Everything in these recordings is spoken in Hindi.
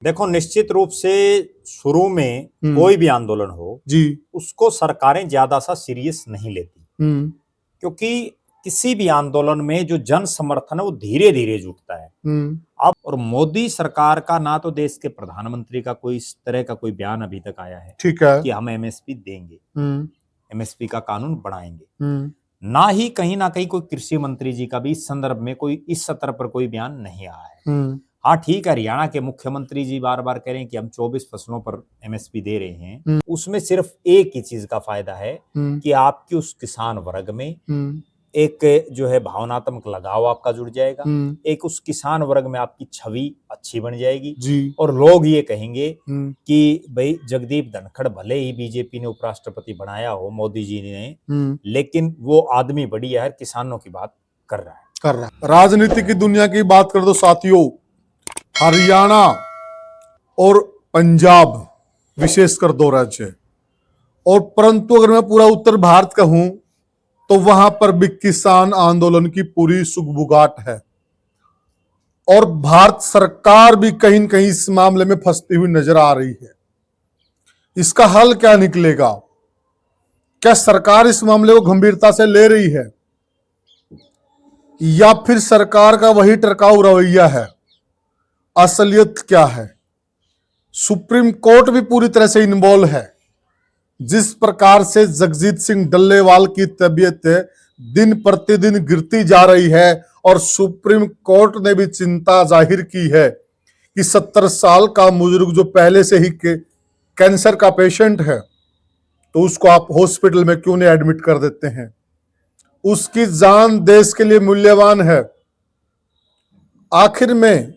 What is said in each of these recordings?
देखो, निश्चित रूप से शुरू में कोई भी आंदोलन हो जी। उसको सरकारें ज्यादा सा सीरियस नहीं लेती, क्योंकि किसी भी आंदोलन में जो जन समर्थन है वो धीरे धीरे जुटता है। अब और मोदी सरकार का ना तो देश के प्रधानमंत्री का कोई इस तरह का कोई बयान अभी तक आया है, ठीक है, कि हम एमएसपी देंगे, एमएसपी का कानून बढ़ाएंगे। ना ही कहीं कोई कृषि मंत्री जी का भी इस संदर्भ में कोई इस सत्र पर कोई बयान नहीं आया है। हाँ ठीक है, हरियाणा के मुख्यमंत्री जी बार बार कह रहे हैं कि हम 24 फसलों पर एमएसपी दे रहे हैं। उसमें सिर्फ एक ही चीज का फायदा है कि आपकी उस किसान वर्ग में एक जो है भावनात्मक लगाव आपका जुड़ जाएगा, एक उस किसान वर्ग में आपकी छवि अच्छी बन जाएगी जी। और लोग ये कहेंगे कि भाई जगदीप धनखड़ भले ही बीजेपी ने उपराष्ट्रपति बनाया हो मोदी जी ने, लेकिन वो आदमी बढ़िया है, किसानों की बात कर रहा है। राजनीति की दुनिया की बात कर दो साथियों, हरियाणा और पंजाब विशेषकर दो राज्य, और परंतु अगर मैं पूरा उत्तर भारत का हूं तो वहां पर भी किसान आंदोलन की पूरी सुगबुगाहट है और भारत सरकार भी कहीं न कहीं इस मामले में फंसती हुई नजर आ रही है। इसका हल क्या निकलेगा? क्या सरकार इस मामले को गंभीरता से ले रही है या फिर सरकार का वही टरकाऊ रवैया है? असलियत क्या है? सुप्रीम कोर्ट भी पूरी तरह से इन्वॉल्व है। जिस प्रकार से जगजीत सिंह डल्लेवाल की तबीयत दिन प्रतिदिन गिरती जा रही है और सुप्रीम कोर्ट ने भी चिंता जाहिर की है कि 70 साल का बुजुर्ग जो पहले से ही कैंसर का पेशेंट है तो उसको आप हॉस्पिटल में क्यों नहीं एडमिट कर देते हैं? उसकी जान देश के लिए मूल्यवान है। आखिर में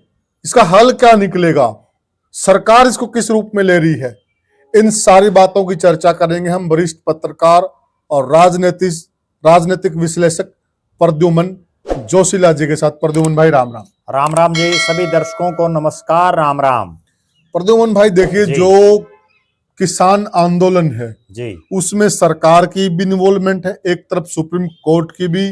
इसका हल क्या निकलेगा? सरकार इसको किस रूप में ले रही है? इन सारी बातों की चर्चा करेंगे हम वरिष्ठ पत्रकार और राजनीतिक विश्लेषक प्रद्युमन जोशीला जी के साथ। प्रद्युमन भाई राम राम। राम राम जी, सभी दर्शकों को नमस्कार, राम राम। प्रद्युमन भाई देखिए, जो किसान आंदोलन है जी, उसमें सरकार की भी इन्वॉल्वमेंट है, एक तरफ सुप्रीम कोर्ट की भी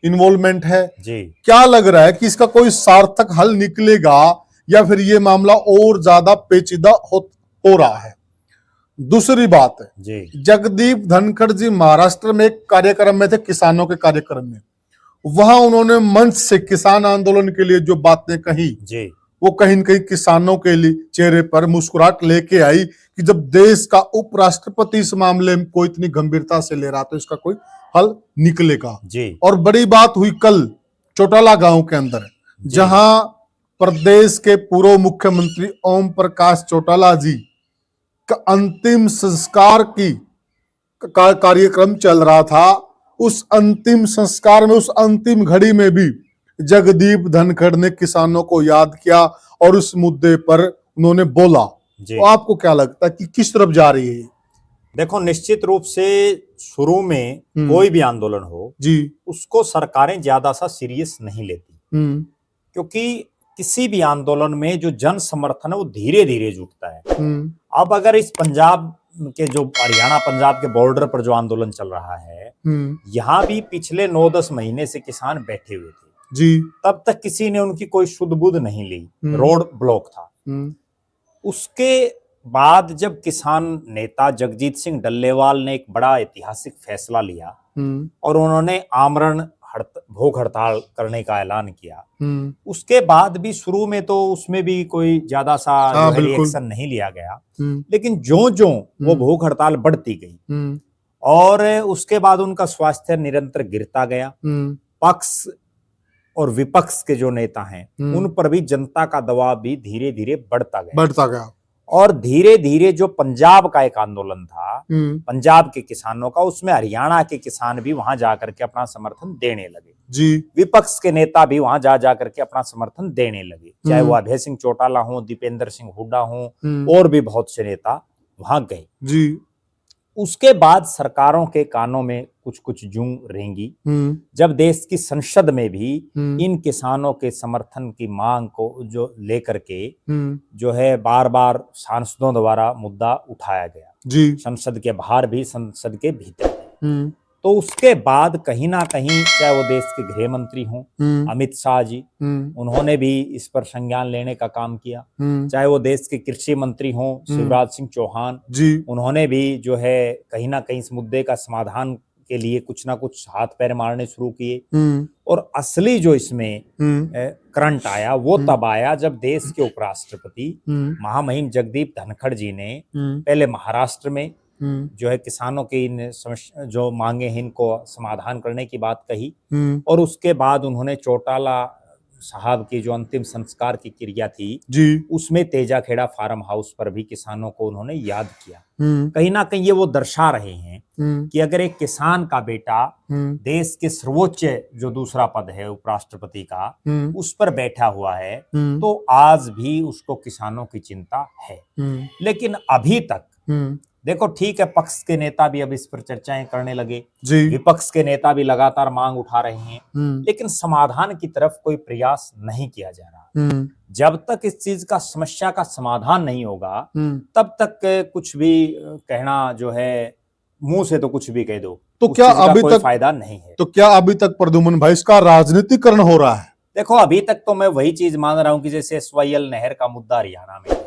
इन्वॉल्वमेंट है जी। क्या लग रहा है कि इसका कोई सार्थक हल निकलेगा या फिर ये मामला और ज्यादा पेचीदा हो रहा है? दूसरी बात है जी, जगदीप धनखड़ जी महाराष्ट्र में एक कार्यक्रम में थे, किसानों के कार्यक्रम में, वहां उन्होंने मंच से किसान आंदोलन के लिए जो बातें कही जी, वो कहीं न कहीं किसानों के लिए चेहरे पर मुस्कुराहट लेके आई कि जब देश का उपराष्ट्रपति इस मामले को इतनी गंभीरता से ले रहा तो इसका कोई हल निकलेगा। जी। और बड़ी बात हुई कल चौटाला गांव के अंदर, जहां प्रदेश के पूर्व मुख्यमंत्री ओम प्रकाश चौटाला जी का अंतिम संस्कार की कार्यक्रम चल रहा था। उस अंतिम संस्कार में, उस अंतिम घड़ी में भी जगदीप धनखड़ ने किसानों को याद किया और उस मुद्दे पर उन्होंने बोला। तो आपको क्या लगता है कि किस तरफ जा रही है? देखो, निश्चित रूप से शुरू में कोई भी आंदोलन हो जी, उसको सरकारें ज्यादा सा सीरियस नहीं लेती, क्योंकि किसी भी आंदोलन में जो जन समर्थन है वो धीरे धीरे जुटता है। अब अगर इस पंजाब के जो हरियाणा पंजाब के बॉर्डर पर जो आंदोलन चल रहा है, यहाँ भी पिछले 9-10 महीने से किसान बैठे हुए थे जी, तब तक किसी ने उनकी कोई शुद्ध बुद्ध नहीं ली, रोड ब्लॉक था। उसके बाद जब किसान नेता जगजीत सिंह डल्लेवाल ने एक बड़ा ऐतिहासिक फैसला लिया और उन्होंने आमरण भूख हड़ताल करने का ऐलान किया, उसके बाद भी शुरू में तो उसमें भी कोई ज्यादा सा रिएक्शन नहीं लिया गया, लेकिन जो वो भूख हड़ताल बढ़ती गई और उसके बाद उनका स्वास्थ्य निरंतर गिरता गया, पक्ष और विपक्ष के जो नेता हैं उन पर भी जनता का दबाव भी धीरे धीरे बढ़ता गया और धीरे धीरे जो पंजाब का एक आंदोलन था पंजाब के किसानों का, उसमें हरियाणा के किसान भी वहां जाकर के अपना समर्थन देने लगे जी, विपक्ष के नेता भी वहां जा करके अपना समर्थन देने लगे, चाहे वो अभय सिंह चौटाला हो, दीपेंद्र सिंह हुड्डा हो और भी बहुत से नेता वहां गए जी। उसके बाद सरकारों के कानों में कुछ कुछ जूं रेंगी जब देश की संसद में भी इन किसानों के समर्थन की मांग को जो लेकर के जो है बार बार सांसदों द्वारा मुद्दा उठाया गया जी, संसद के बाहर भी संसद के भीतर। तो उसके बाद कहीं ना कहीं चाहे वो देश के गृह मंत्री हों अमित शाह जी, उन्होंने भी इस पर संज्ञान लेने का काम किया। चाहे वो देश के कृषि मंत्री हों शिवराज सिंह चौहान जी, उन्होंने भी जो है कहीं ना कहीं इस मुद्दे का समाधान के लिए कुछ ना कुछ हाथ पैर मारने शुरू किए। और असली जो इसमें करंट आया वो तब आया जब देश के उपराष्ट्रपति महामहिम जगदीप धनखड़ जी ने पहले महाराष्ट्र में जो है किसानों की इन समस्या जो मांगे हैं इनको समाधान करने की बात कही, और उसके बाद उन्होंने चौटाला साहब की जो अंतिम संस्कार की क्रिया थी जी, उसमें तेजाखेड़ा फार्म हाउस पर भी किसानों को उन्होंने याद किया। कहीं ना कहीं ये वो दर्शा रहे हैं कि अगर एक किसान का बेटा देश के सर्वोच्च जो दूसरा पद है उपराष्ट्रपति का उस पर बैठा हुआ है तो आज भी उसको किसानों की चिंता है। लेकिन अभी तक देखो ठीक है, पक्ष के नेता भी अब इस पर चर्चाएं करने लगे, विपक्ष के नेता भी लगातार मांग उठा रहे हैं, लेकिन समाधान की तरफ कोई प्रयास नहीं किया जा रहा। जब तक इस चीज का समस्या का समाधान नहीं होगा तब तक कुछ भी कहना जो है मुंह से तो कुछ भी कह दो तो क्या अभी तक फायदा नहीं है। तो क्या अभी तक प्रद्युमन भाई इसका राजनीतिकरण हो रहा है? देखो अभी तक तो मैं वही चीज मान रहा हूं कि जैसे SYL नहर का मुद्दा हरियाणा में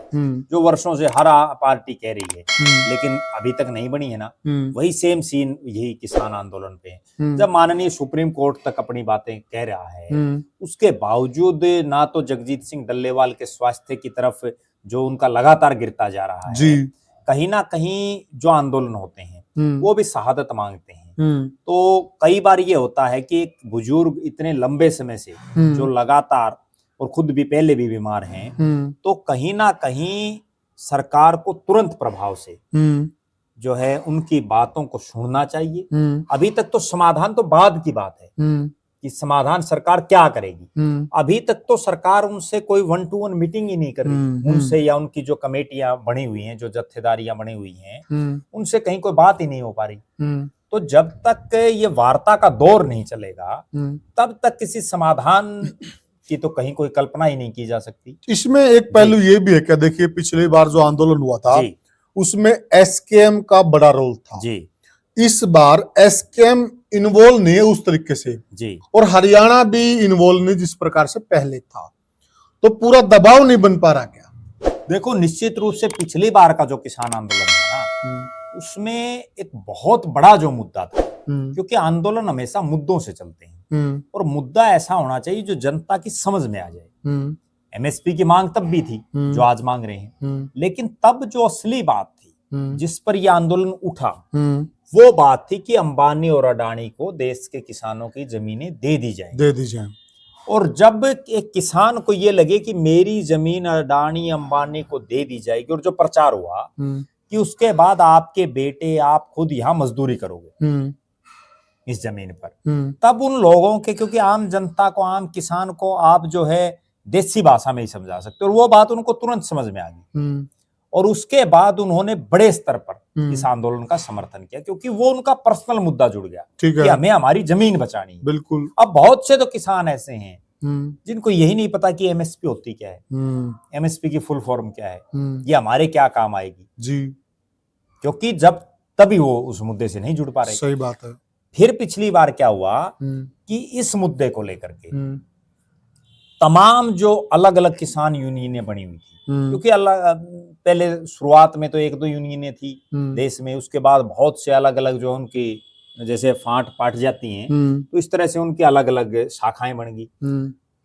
जो वर्षों से हर पार्टी कह रही है लेकिन अभी तक नहीं बनी है ना, वही सेम सीन यही किसान आंदोलन पे है। जब माननीय सुप्रीम कोर्ट तक अपनी बातें कह रहा है उसके बावजूद ना तो जगजीत सिंह डल्लेवाल के स्वास्थ्य की तरफ जो उनका लगातार गिरता जा रहा है, कहीं ना कहीं जो आंदोलन होते हैं वो भी शहादत मांगते हैं। तो कई बार ये होता है कि एक बुजुर्ग इतने लंबे समय से जो लगातार और खुद भी पहले भी बीमार हैं तो कहीं ना कहीं सरकार को तुरंत प्रभाव से जो है उनकी बातों को सुनना चाहिए। अभी तक तो समाधान तो बाद की बात है कि समाधान सरकार क्या करेगी। अभी तक तो सरकार उनसे कोई 1-to-1 मीटिंग ही नहीं कर रही उनसे, या उनकी जो कमेटियां बनी हुई हैं जो जत्थेदारियां बनी हुई हैं उनसे कहीं कोई बात ही नहीं हो पा रही। तो जब तक ये वार्ता का दौर नहीं चलेगा तब तक किसी समाधान की तो कहीं कोई कल्पना ही नहीं की जा सकती। इसमें एक पहलू ये भी है क्या, देखिए पिछली बार जो आंदोलन हुआ था उसमें SKM का बड़ा रोल था जी। इस बार SKM इन्वॉल्व नहीं है उस तरीके से जी, और हरियाणा भी इन्वॉल्व नहीं जिस प्रकार से पहले था, तो पूरा दबाव नहीं बन पा रहा क्या? देखो निश्चित रूप से पिछली बार का जो किसान आंदोलन था ना उसमें एक बहुत बड़ा जो मुद्दा था, क्योंकि आंदोलन हमेशा मुद्दों से चलते हैं और मुद्दा ऐसा होना चाहिए जो जनता की समझ में आ जाए। MSP की मांग तब भी थी जो आज मांग रहे हैं, लेकिन तब जो असली बात थी जिस पर यह आंदोलन उठा वो बात थी कि अंबानी और अडानी को देश के किसानों की जमीनें दे दी जाए। और जब एक किसान को ये लगे कि मेरी जमीन अडानी अंबानी को दे दी जाएगी, और जो प्रचार हुआ कि उसके बाद आपके बेटे आप खुद यहाँ मजदूरी करोगे इस जमीन पर, तब उन लोगों के, क्योंकि आम जनता को आम किसान को आप जो है देसी भाषा में ही समझा सकते, और वो बात उनको तुरंत समझ में आ गई। और उसके बाद उन्होंने बड़े स्तर पर इस आंदोलन का समर्थन किया क्योंकि वो उनका पर्सनल मुद्दा जुड़ गया कि हमें हमारी जमीन बचानी है। बिल्कुल। अब बहुत से तो किसान ऐसे हैं जिनको यही नहीं पता कि MSP होती क्या है, MSP की फुल फॉर्म क्या है, ये हमारे क्या काम आएगी जी, क्योंकि जब तभी वो उस मुद्दे से नहीं जुड़ पा रहे। सही बात है। फिर पिछली बार क्या हुआ कि इस मुद्दे को लेकर के तमाम जो अलग अलग किसान यूनियनें बनी हुई थी, क्योंकि पहले शुरुआत में तो 1-2 यूनियनें थी देश में, उसके बाद बहुत से अलग अलग जो उनकी जैसे फांट पाट जाती हैं तो इस तरह से उनकी अलग अलग शाखाएं बन गई।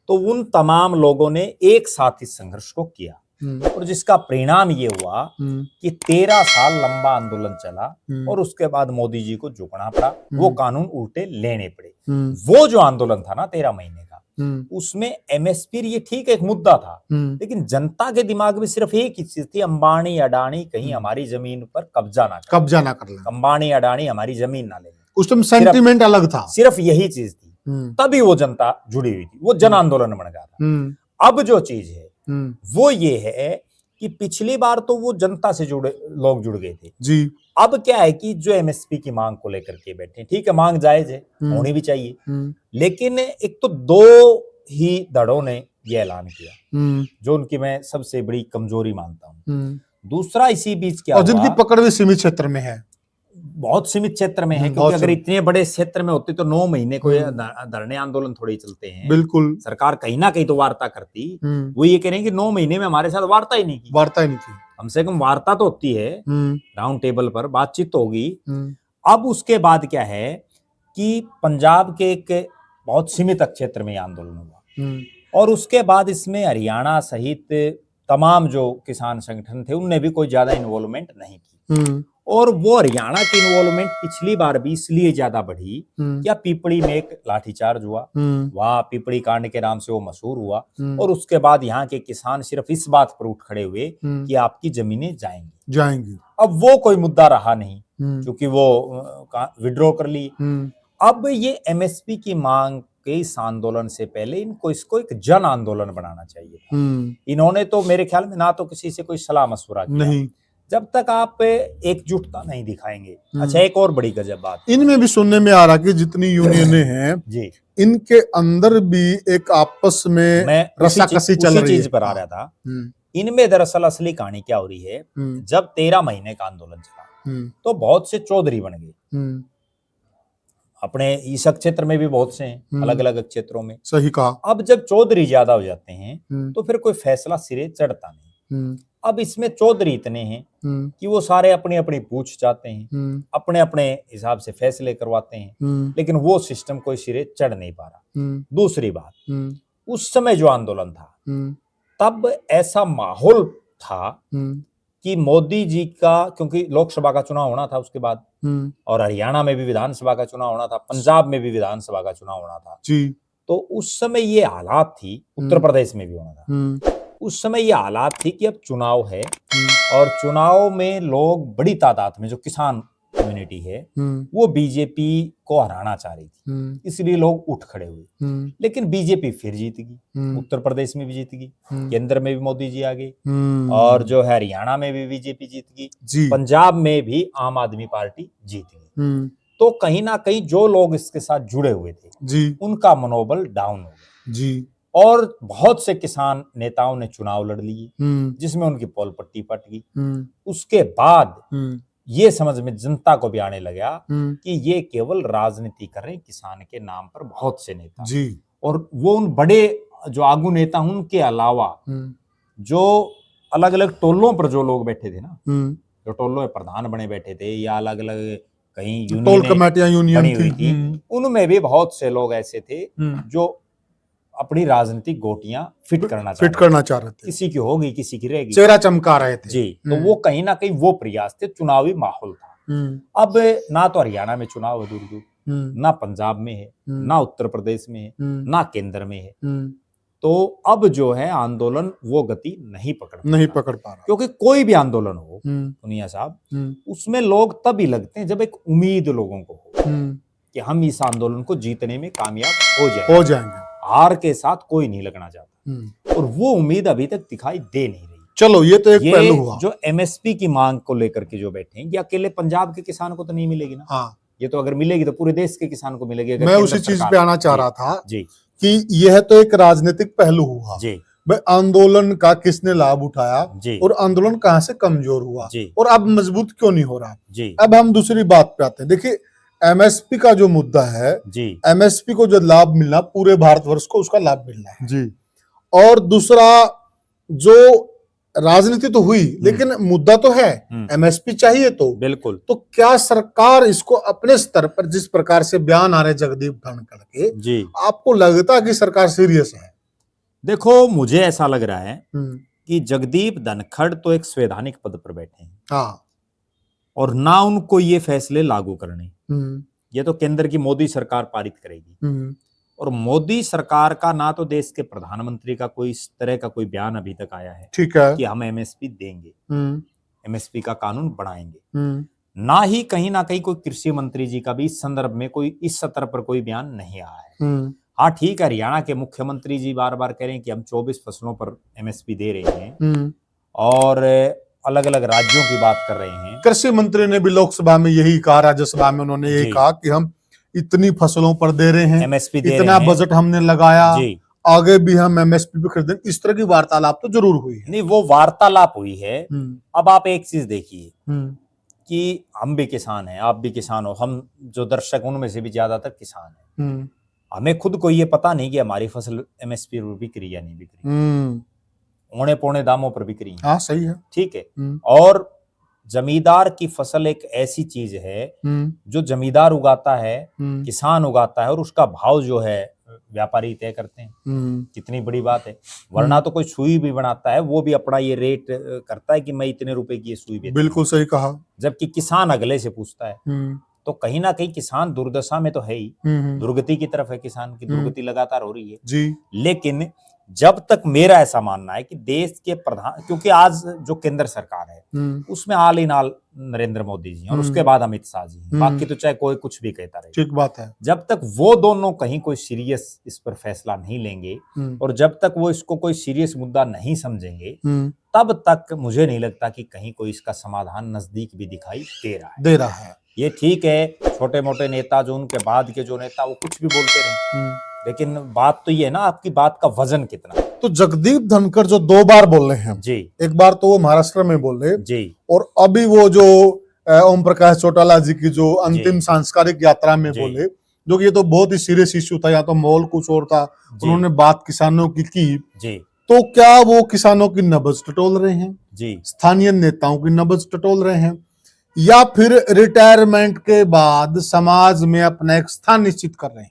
तो उन तमाम लोगों ने एक साथ इस संघर्ष को किया और जिसका परिणाम ये हुआ कि 13 साल लंबा आंदोलन चला और उसके बाद मोदी जी को झुकना पड़ा, वो कानून उल्टे लेने पड़े। वो जो आंदोलन था ना 13 महीने का, उसमें MSP ये ठीक एक मुद्दा था, लेकिन जनता के दिमाग में सिर्फ एक ही चीज थी, अंबानी अडानी कहीं हमारी जमीन पर कब्जा ना कर ले, अंबानी अडानी हमारी जमीन ना ले। उस टाइम सेंटिमेंट अलग था, सिर्फ यही चीज थी, तभी वो जनता जुड़ी हुई थी, वो जन आंदोलन बन गया था। अब जो चीज है वो ये है कि पिछली बार तो वो जनता से लोग जुड़ गए थे जी। अब क्या है कि जो MSP की मांग को लेकर के बैठे, ठीक है मांग जायज है, होनी भी चाहिए, लेकिन एक तो 2 ही धड़ों ने ये ऐलान किया जो उनकी मैं सबसे बड़ी कमजोरी मानता हूँ। दूसरा इसी बीच क्या और जिनकी पकड़ भी सीमित क्षेत्र में है, बहुत सीमित क्षेत्र में है, क्योंकि बहुत अगर सीमित। इतने बड़े क्षेत्र में होते तो 9 महीने कोई धरने आंदोलन थोड़ी चलते हैं। बिल्कुल। सरकार कहीं ना कहीं तो वार्ता करती। वो ये कह रहे हैं कि 9 महीने में हमारे साथ वार्ता ही नहीं की। वार्ता ही नहीं थी। कम से कम वार्ता तो होती है, राउंड टेबल पर बातचीत तो होगी। अब उसके बाद क्या है कि पंजाब के एक बहुत सीमित क्षेत्र में आंदोलन हुआ, और उसके बाद इसमें हरियाणा सहित तमाम जो किसान संगठन थे उनने भी कोई ज्यादा इन्वॉल्वमेंट नहीं की। और वो हरियाणा की इन्वॉल्वमेंट पिछली बार भी इसलिए ज्यादा बढ़ी, क्या पीपड़ी में एक लाठीचार्ज हुआ, वहां पीपड़ी कांड के नाम से वो मशहूर हुआ, और उसके बाद यहाँ के किसान सिर्फ इस बात पर उठ खड़े हुए कि आपकी जमीनें जाएंगी। अब वो कोई मुद्दा रहा नहीं, क्योंकि वो विड्रॉ कर ली। अब ये एमएसपी की मांग के इस आंदोलन से पहले इसको एक जन आंदोलन बनाना चाहिए। इन्होंने तो मेरे ख्याल में ना तो किसी से कोई सलाह मशवरा किया नहीं, जब तक आप एकजुटता नहीं दिखाएंगे। अच्छा, एक और बड़ी गजब बात इनमें भी सुनने में आ रहा कि जितनी यूनियनें हैं जी, इनके अंदर भी एक आपस में रस्साकसी चल रही है। चीज पर आ रहा था। इनमें दरअसल असली कहानी क्या हो रही है, जब 13 महीने का आंदोलन चला तो बहुत से चौधरी बन गए। अपने इस क्षेत्र में भी बहुत से हैं, अलग अलग क्षेत्रों में। सही कहा। अब जब चौधरी ज्यादा हो जाते हैं तो फिर कोई फैसला सिरे चढ़ता नहीं। अब इसमें चौधरी इतने हैं कि वो सारे अपनी अपनी पूछ जाते हैं, अपने अपने हिसाब से फैसले करवाते हैं, लेकिन वो सिस्टम कोई सिरे चढ़ नहीं पा रहा। दूसरी बात, उस समय जो आंदोलन था तब ऐसा माहौल था कि मोदी जी का, क्योंकि लोकसभा का चुनाव होना था उसके बाद, और हरियाणा में भी विधानसभा का चुनाव होना था, पंजाब में भी विधानसभा का चुनाव होना था जी। तो उस समय ये हालात थी, उत्तर प्रदेश में भी होना था, उस समय ये हालात थी कि अब चुनाव है और चुनाव में लोग बड़ी तादाद में, जो किसान कम्युनिटी है वो बीजेपी को हराना चाह रही थी, इसलिए लोग उठ खड़े हुए। लेकिन बीजेपी फिर जीत गई, उत्तर प्रदेश में भी जीत गई, केंद्र में भी मोदी जी आ गए, और जो है हरियाणा में भी बीजेपी जीत गई, पंजाब में भी आम आदमी पार्टी जीत गई। तो कहीं ना कहीं जो लोग इसके साथ जुड़े हुए थे जी, उनका मनोबल डाउन हो गया जी। और बहुत से किसान नेताओं ने चुनाव लड़ लिए, जिसमें उनकी पोल पट्टी पट गई। उसके बाद ये समझ में जनता को भी आने लगा कि ये केवल राजनीति कर रहे हैं किसान के नाम पर बहुत से नेता जी। और वो उन बड़े जो आगू नेता उनके अलावा जो अलग अलग टोलों पर जो लोग बैठे थे ना, जो टोलों में प्रधान बने बैठे थे या अलग अलग कहीं टोल कमेटियां यूनियन थी, उनमें भी बहुत से लोग ऐसे थे जो अपनी राजनीतिक गोटियां फिट करना चाह रहे थे। किसी की होगी, किसी की रहेगी, चेहरा चमका रहे थे जी। तो वो कहीं ना कहीं वो प्रयास थे, चुनावी माहौल था। अब ना तो हरियाणा में चुनाव है दूर दूर, ना पंजाब में है, ना उत्तर प्रदेश में है, ना केंद्र में है। तो अब जो है आंदोलन वो गति नहीं पकड़ पा रहा, क्योंकि कोई भी आंदोलन हो दुनिया साहब, उसमें लोग तभी लगते हैं जब एक उम्मीद लोगों को हो कि हम इस आंदोलन को जीतने में कामयाब हो जाएंगे। हार के साथ कोई नहीं लगना चाहता, और वो उम्मीद अभी तक दिखाई दे नहीं रही। चलो ये तो एक पहलू हुआ। जो एमएसपी की मांग को लेकर के जो बैठे हैं, ये अकेले पंजाब के किसान को तो नहीं मिलेगी ना। हाँ। ये तो अगर मिलेगी तो पूरे देश के किसान को मिलेगी। मैं उसी चीज पे आना चाह रहा था जी, कि यह तो एक राजनीतिक पहलू हुआ जी। आंदोलन का किसने लाभ उठाया जी, और आंदोलन कहां से कमजोर हुआ जी, और अब मजबूत क्यों नहीं हो रहा जी। अब हम दूसरी बात पे आते हैं। देखिए, एमएसपी का जो मुद्दा है जी, एमएसपी को जो लाभ मिलना, पूरे भारतवर्ष को उसका लाभ मिलना है जी। और दूसरा, जो राजनीति तो हुई लेकिन मुद्दा तो है, एमएसपी चाहिए तो बिल्कुल। तो क्या सरकार इसको अपने स्तर पर, जिस प्रकार से बयान आ रहे जगदीप धनखड़ के जी, आपको लगता है कि सरकार सीरियस है? देखो, मुझे ऐसा लग रहा है कि जगदीप धनखड़ तो एक संवैधानिक पद पर बैठे हैं हाँ, और ना उनको ये फैसले लागू करने, ये तो केंद्र की मोदी सरकार पारित करेगी। और मोदी सरकार का ना तो देश के प्रधानमंत्री का कोई इस तरह का कोई बयान अभी तक आया है ठीक है कि हम एमएसपी देंगे, एमएसपी का कानून बनाएंगे, ना ही कहीं ना कहीं कोई कृषि मंत्री जी का भी इस संदर्भ में कोई इस सत्र पर कोई बयान नहीं आया है। हाँ ठीक है, हरियाणा के मुख्यमंत्री जी बार बार कह रहे हैं कि हम 24 फसलों पर एमएसपी दे रहे हैं, और अलग अलग राज्यों की बात कर रहे हैं। कृषि मंत्री ने भी लोकसभा में यही कहा, राज्यसभा में उन्होंने यही कहा कि हम इतनी फसलों पर दे रहे हैं, एमएसपी दे इतना बजट हमने लगाया जी, आगे भी हम एमएसपी पे खरीदेंगे। इस तरह की वार्तालाप तो जरूर हुई है। नहीं, वो वार्तालाप हुई है। अब आप एक चीज देखिए कि हम भी किसान हैं, आप भी किसान हो, हम जो दर्शक उनमें से भी ज्यादातर किसान हैं। हमें खुद को ये पता नहीं कि हमारी फसल एमएसपी पर बिक रही या नहीं बिक रही, औने पौने दामों पर बिक रही है। हाँ सही है। ठीक है। और जमींदार की फसल एक ऐसी चीज है जो जमींदार उगाता है, किसान उगाता है, और उसका भाव जो है व्यापारी तय करते हैं। कितनी बड़ी बात है। वरना तो कोई सुई भी बनाता है, वो भी अपना ये रेट करता है कि मैं इतने रुपए की ये सुई बेचूंगा। बिल्कुल सही कहा। जबकि किसान अगले से पूछता है। तो कहीं ना कहीं किसान दुर्दशा में तो है ही, दुर्गति की तरफ है, किसान की दुर्गति लगातार हो रही है जी। लेकिन जब तक मेरा ऐसा मानना है कि देश के प्रधान, क्योंकि आज जो केंद्र सरकार है उसमें all in all Narendra Modi ji और उसके बाद अमित शाह जी, बाकी तो चाहे कोई कुछ भी कहता रहे, ठीक बात है। जब तक वो दोनों कहीं कोई सीरियस इस पर फैसला नहीं लेंगे और जब तक वो इसको कोई सीरियस मुद्दा नहीं समझेंगे, तब तक मुझे नहीं लगता कि कहीं कोई इसका समाधान नजदीक भी दिखाई दे रहा है। ये ठीक है, छोटे मोटे नेता जो उनके बाद के जो नेता वो कुछ भी बोलते रहे, लेकिन बात तो ये है ना, आपकी बात का वजन कितना। तो जगदीप धनखड़ जो 2 बार बोले हैं जी, एक बार तो वो महाराष्ट्र में बोले जी, और अभी वो जो ओम प्रकाश चौटाला जी की जो अंतिम सांस्कृतिक यात्रा में बोले, जो कि ये तो बहुत ही सीरियस इश्यू था, या तो माहौल कुछ और था, उन्होंने बात किसानों की जी। तो क्या वो किसानों की नब्ज टटोल रहे हैं जी, स्थानीय नेताओं की नब्ज टटोल रहे हैं, या फिर रिटायरमेंट के बाद समाज में अपना एक स्थान निश्चित कर रहे हैं?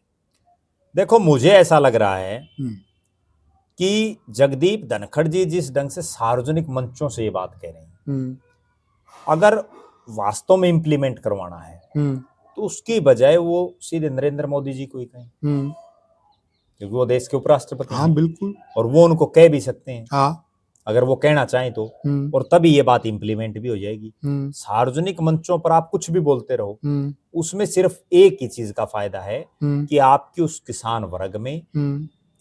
देखो मुझे ऐसा लग रहा है कि जगदीप धनखड़ जी जिस ढंग से सार्वजनिक मंचों से ये बात कह रहे हैं, अगर वास्तव में इंप्लीमेंट करवाना है तो उसकी बजाय वो सीधे नरेंद्र मोदी जी को ही कहें, क्योंकि वो देश के उपराष्ट्रपति हैं। हाँ बिल्कुल। और वो उनको कह भी सकते हैं। हाँ। अगर वो कहना चाहें तो, और तभी ये बात इंप्लीमेंट भी हो जाएगी। सार्वजनिक मंचों पर आप कुछ भी बोलते रहो, उसमें सिर्फ एक ही चीज का फायदा है कि आपकी उस किसान वर्ग में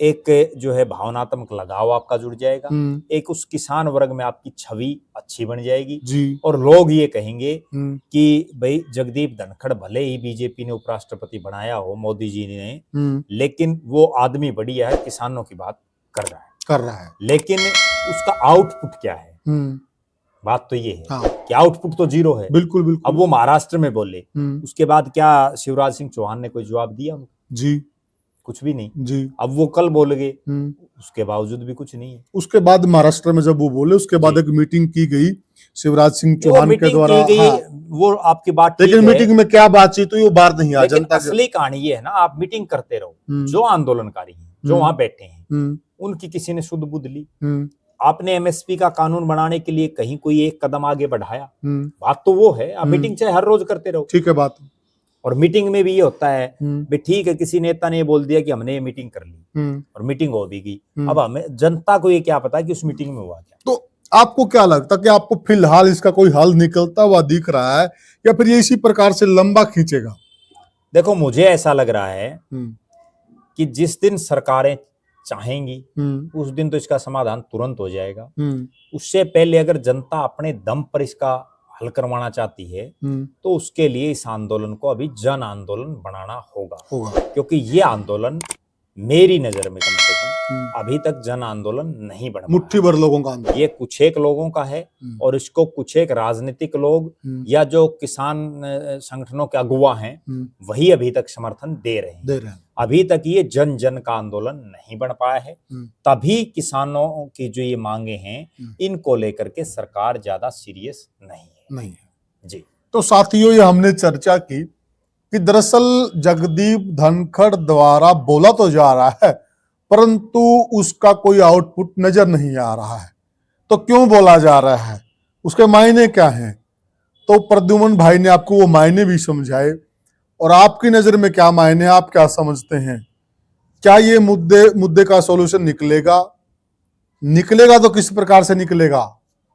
एक जो है भावनात्मक लगाव आपका जुड़ जाएगा, एक उस किसान वर्ग में आपकी छवि अच्छी बन जाएगी जी। और लोग ये कहेंगे कि भाई जगदीप धनखड़ भले ही बीजेपी ने उपराष्ट्रपति बनाया हो मोदी जी ने, लेकिन वो आदमी बढ़िया है, किसानों की बात कर रहा है। लेकिन उसका आउटपुट क्या है? बात तो ये है। हाँ। कि आउटपुट तो जीरो है। बिल्कुल बिल्कुल। अब वो महाराष्ट्र में बोले, उसके बाद क्या शिवराज सिंह चौहान ने कोई जवाब दिया उनको? जी कुछ भी नहीं जी। अब वो कल बोल गए, उसके बावजूद भी कुछ नहीं है। उसके बाद महाराष्ट्र में जब वो बोले, उसके बाद एक मीटिंग की गई शिवराज सिंह चौहान के द्वारा। हाँ। वो आपकी बात, लेकिन मीटिंग में क्या बातचीत हुई वो बाहर नहीं आ। जनता असली कहानी ये है ना, आप मीटिंग करते रहो, जो आंदोलनकारी हैं, जो वहां बैठे हैं, उनकी किसी ने सुध बुध ली? आपने एमएसपी का कानून बनाने के लिए कहीं कोई एक कदम आगे बढ़ाया? बात तो वो है। आप मीटिंग चाहे हर रोज करते रहो, ठीक है बात। और मीटिंग में भी ये होता है भाई ठीक है, किसी नेता ने ये बोल दिया कि हमने ये मीटिंग कर ली और मीटिंग हो भी गई, अब हमें जनता को ये क्या पता कि उस मीटिंग में हुआ क्या। तो आपको क्या लगता है कि आपको फिलहाल इसका कोई हल निकलता हुआ दिख रहा है, या फिर ये इसी प्रकार से लंबा खींचेगा? देखो मुझे ऐसा लग रहा है कि जिस दिन सरकारें चाहेंगी उस दिन तो इसका समाधान तुरंत हो जाएगा। उससे पहले अगर जनता अपने दम पर इसका हल करवाना चाहती है तो उसके लिए इस आंदोलन को अभी जन आंदोलन बनाना होगा, क्योंकि ये आंदोलन मेरी नजर में कम से कम अभी तक जन आंदोलन नहीं बना। मुट्ठी भर लोगों का आंदोलन, ये कुछ एक लोगों का है और इसको कुछ एक राजनीतिक लोग या जो किसान संगठनों के अगुवा हैं वही अभी तक समर्थन दे रहे हैं। अभी तक ये जन जन का आंदोलन नहीं बन पाया है। तभी किसानों की जो ये मांगे हैं इनको लेकर के सरकार ज्यादा सीरियस नहीं है जी। तो साथियों, ये हमने चर्चा की कि दरअसल जगदीप धनखड़ द्वारा बोला तो जा रहा है परंतु उसका कोई आउटपुट नजर नहीं आ रहा है। तो क्यों बोला जा रहा है, उसके मायने क्या हैं? तो प्रद्युमन भाई ने आपको वो मायने भी समझाए, और आपकी नजर में क्या मायने, आप क्या समझते हैं? क्या ये मुद्दे का सॉल्यूशन निकलेगा तो किस प्रकार से निकलेगा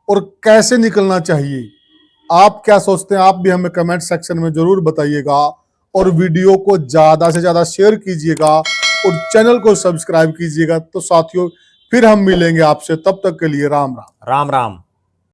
और कैसे निकलना चाहिए? आप क्या सोचते हैं? आप भी हमें कमेंट सेक्शन में जरूर बताइएगा, और वीडियो को ज्यादा से ज्यादा शेयर कीजिएगा और चैनल को सब्सक्राइब कीजिएगा। तो साथियों, फिर हम मिलेंगे आपसे, तब तक के लिए राम राम। राम राम।